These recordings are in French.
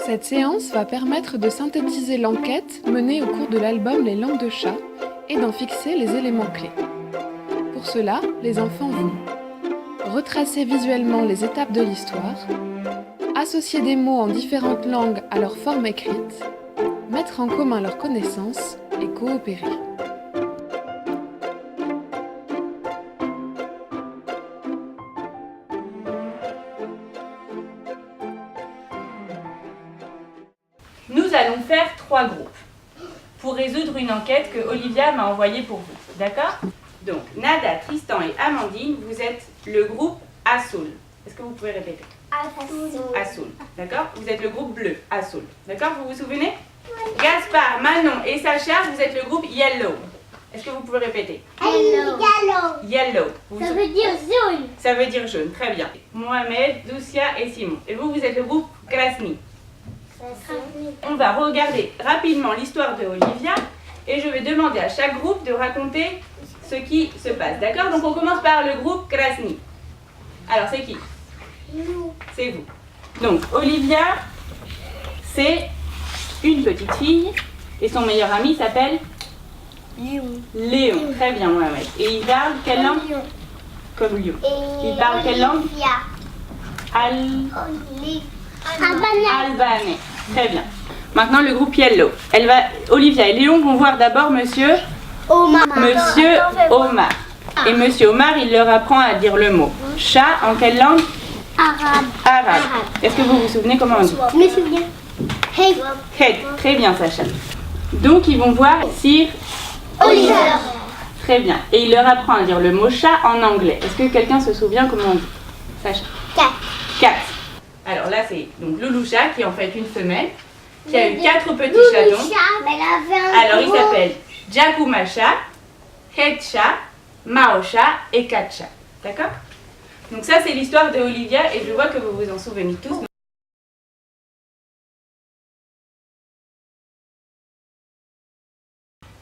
Cette séance va permettre de synthétiser l'enquête menée au cours de l'album Les langues de chat et d'en fixer les éléments clés. Pour cela, les enfants vont retracer visuellement les étapes de l'histoire, associer des mots en différentes langues à leur forme écrite, mettre en commun leurs connaissances et coopérer. Nous allons faire 3 groupes pour résoudre une enquête que Olivia m'a envoyée pour vous. D'accord? Donc, Nada, Tristan et Amandine, vous êtes le groupe Assoul. Est-ce que vous pouvez répéter? Assoul. D'accord? Vous êtes le groupe bleu, Assoul. D'accord? Vous vous souvenez? Oui. Gaspard, Manon et Sacha, vous êtes le groupe Yellow. Est-ce que vous pouvez répéter? Yellow. Ça veut dire jaune. Ça veut dire jaune, très bien. Mohamed, Doucia et Simon. Et vous, vous êtes le groupe Krasny. On va regarder rapidement l'histoire de Olivia et je vais demander à chaque groupe de raconter ce qui se passe. D'accord? Donc on commence par le groupe Krasny. Alors c'est qui? C'est vous. Donc Olivia, c'est une petite fille et son meilleur ami s'appelle Léon. Très bien, Mohamed. Et il parle quelle langue? Comme Léon. Il parle quelle langue? Albanais. Très bien. Maintenant le groupe Yellow. Olivia et Léon vont voir d'abord Monsieur Omar. Et Monsieur Omar, il leur apprend à dire le mot chat en quelle langue? Arabe. Est-ce que vous vous souvenez comment on dit? Je me souviens. Head. Très bien, Sacha. Donc ils vont voir Sir Oliver. Très bien. Et il leur apprend à dire le mot chat en anglais. Est-ce que quelqu'un se souvient comment on dit? Sacha. Cat. Alors là, c'est donc Louloucha qui est en fait une femelle qui a eu 4 petits chatons. Alors il s'appelle Jakumacha, Headcha, Maocha et Katcha. D'accord? Donc ça, c'est l'histoire de Olivia et je vois que vous vous en souvenez tous.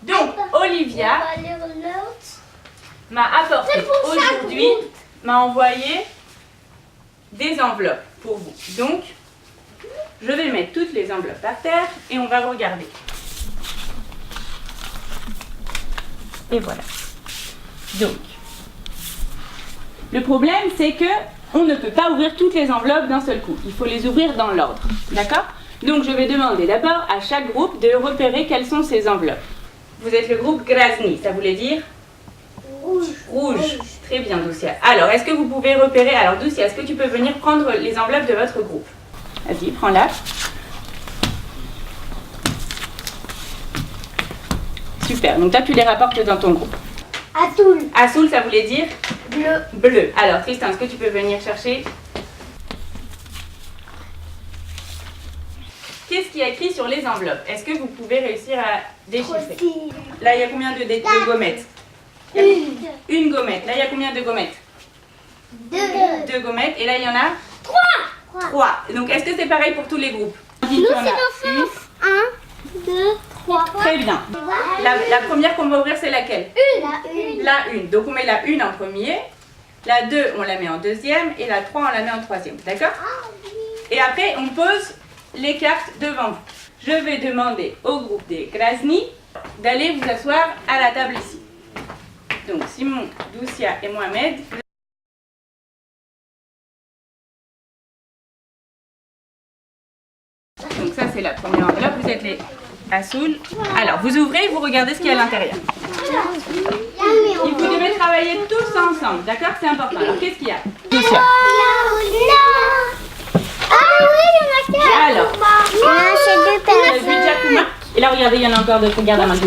Donc Olivia m'a apporté aujourd'hui, m'a envoyé des enveloppes pour vous. Donc, je vais mettre toutes les enveloppes par terre et on va regarder. Et voilà. Donc, le problème, c'est que on ne peut pas ouvrir toutes les enveloppes d'un seul coup. Il faut les ouvrir dans l'ordre. D'accord? Donc, je vais demander d'abord à chaque groupe de repérer quelles sont ces enveloppes. Vous êtes le groupe Krasny, ça voulait dire? Rouge. Très bien, Doucia. Alors, est-ce que vous pouvez repérer... Alors, Doucia, est-ce que tu peux venir prendre les enveloppes de votre groupe? Vas-y, prends-la. Super, donc toi, tu les rapportes dans ton groupe. Assoul, ça voulait dire? Bleu. Alors, Tristan, est-ce que tu peux venir chercher? Qu'est-ce qu'il y a écrit sur les enveloppes? Est-ce que vous pouvez réussir à déchiffrer? Là, il y a combien de gommettes? Une gommette. Là, il y a combien de gommettes? 2 gommettes. Et là, il y en a 3. Donc, est-ce que c'est pareil pour tous les groupes? Nous, c'est dans 1, 2, 3. Très bien. La première qu'on va ouvrir, c'est laquelle? La 1. Donc, on met la 1 en premier. La 2, on la met en deuxième. Et la 3, on la met en troisième. D'accord? Et après, on pose les cartes devant vous. Je vais demander au groupe des Krasny d'aller vous asseoir à la table ici. Donc, Simon, Doucia et Mohamed. Donc ça, c'est la première enveloppe. Vous êtes les Assoul. Alors, vous ouvrez et vous regardez ce qu'il y a à l'intérieur. Et vous devez travailler tous ensemble, d'accord? C'est important. Alors, qu'est-ce qu'il y a? Doucia. Alors, vous avez vu Jakuma? Et là, regardez, il y en a encore d'autres. Regarde à ma main.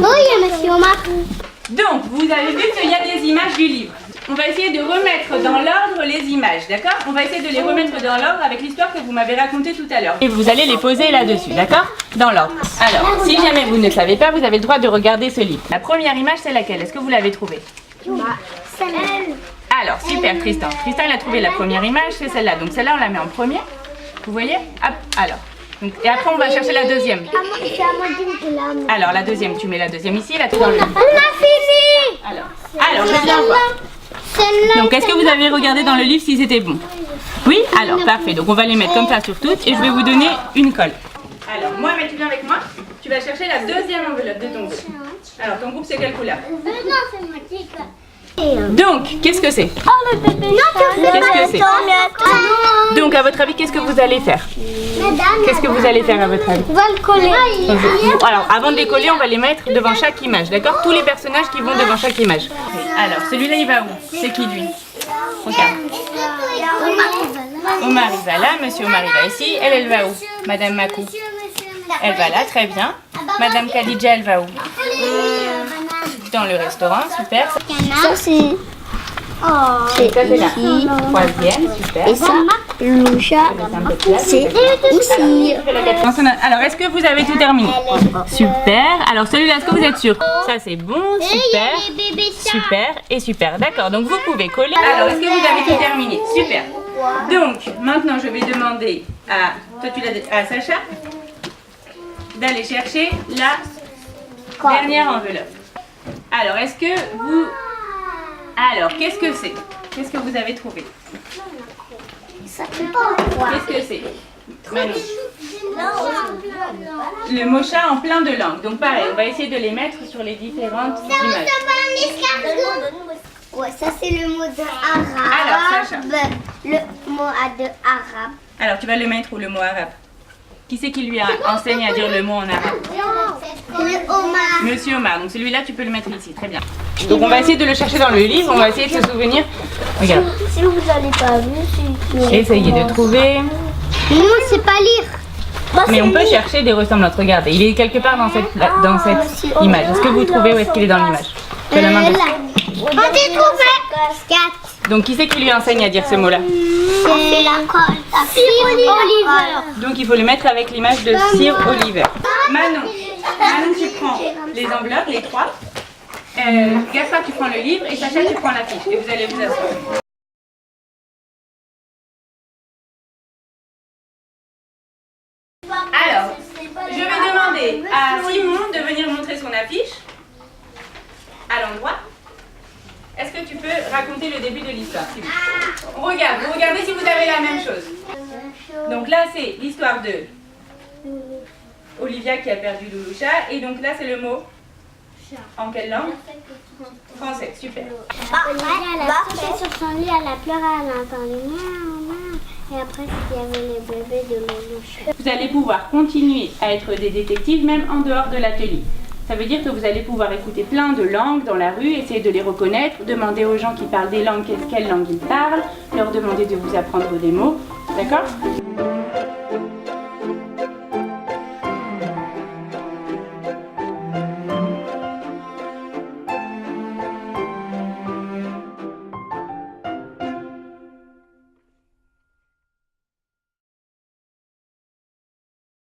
Donc, vous avez vu qu'il y a des images du livre. On va essayer de remettre dans l'ordre les images, d'accord? On va essayer de les remettre dans l'ordre avec l'histoire que vous m'avez racontée tout à l'heure. Et vous allez les poser là-dessus, d'accord? Dans l'ordre. Alors, si jamais vous ne savez pas, vous avez le droit de regarder ce livre. La première image, c'est laquelle? Est-ce que vous l'avez trouvée? Alors, super, Tristan. Tristan, il a trouvé la première image, c'est celle-là. Donc, celle-là, on la met en premier. Vous voyez? Hop, alors. Donc, et après, on va chercher la deuxième. Alors, la deuxième, tu mets la deuxième ici, la troisième. On a fini. Alors, je viens voir. Donc, est-ce que vous avez regardé dans le livre si c'était bon? Oui? Alors, parfait. Donc, on va les mettre comme ça sur toutes et je vais vous donner une colle. vas chercher la deuxième enveloppe de ton groupe. Alors, ton groupe, c'est quelle couleur? Non, c'est moi qui colle. Donc, qu'est-ce que c'est? Oh, le bébé. Non, Qu'est-ce que c'est? Donc, à votre avis, qu'est-ce que vous allez faire? Qu'est-ce que vous allez faire à votre avis? On va le coller. Alors, avant de les coller, on va les mettre devant chaque image, d'accord? Tous les personnages qui vont devant chaque image. Alors, celui-là, il va où? C'est qui, lui? Regarde. Omar, il va là. Monsieur Omar, il va ici. Elle va où? Madame Makou. Elle va là, très bien. Madame Khadija, elle va où? Dans le restaurant, super. Ça, c'est... Oh, Ça, c'est la troisième, super. et ça, Loucha, c'est ici. Alors, est-ce que vous avez tout terminé? Super. Alors, celui-là, est-ce que vous êtes sûr? Ça, c'est bon, super. Super et super. D'accord, donc vous pouvez coller. Alors, est-ce que vous avez tout terminé? Super. Donc, maintenant, je vais demander à, à Sacha d'aller chercher la dernière enveloppe. Alors, est-ce que vous... Alors, qu'est-ce que c'est? Qu'est-ce que vous avez trouvé? Qu'est-ce que c'est? Manu. Le mot chat en plein de langues. Donc pareil, on va essayer de les mettre sur les différentes images. Ouais, ça c'est le mot de arabe. Alors, Sacha. Le mot de arabe. Alors, tu vas le mettre où, le mot arabe? Qui c'est qui lui enseigne à dire le mot en arabe? Le homard. Monsieur Omar. Donc celui-là, tu peux le mettre ici. Très bien. Donc on va essayer de le chercher dans le livre. On va essayer de se souvenir. Regarde. Si vous n'allez pas vu, Essayez de trouver. non, c'est pas lire. Mais on peut chercher des ressemblances. Regardez, il est quelque part dans cette image. Est-ce que vous trouvez où est-ce qu'il est dans l'image? Tu as la main dessus. On a trouvé 4. Donc qui c'est qui lui enseigne à dire ce mot-là? C'est la colle. Oliver. Donc il faut le mettre avec l'image de Sir Oliver. Manon, tu prends les enveloppes, les trois. Gaspard, tu prends le livre et Sacha, tu prends la fiche. Et vous allez vous asseoir. Alors, je vais demander à Simon de venir montrer son affiche à l'endroit. Est-ce que tu peux raconter le début de l'histoire, Simon? On regarde, vous regardez si vous avez la même chose. Donc là, c'est l'histoire de Olivia qui a perdu Louloucha. Et donc là, c'est le mot en quelle langue? Français, super. Elle a sauté sur son lit, elle a pleuré, elle a entendu miaou. Et après, il y avait les bébés de Louloucha. Vous allez pouvoir continuer à être des détectives même en dehors de l'atelier. Ça veut dire que vous allez pouvoir écouter plein de langues dans la rue, essayer de les reconnaître, demander aux gens qui parlent des langues quelle langue ils parlent, leur demander de vous apprendre des mots. D'accord ?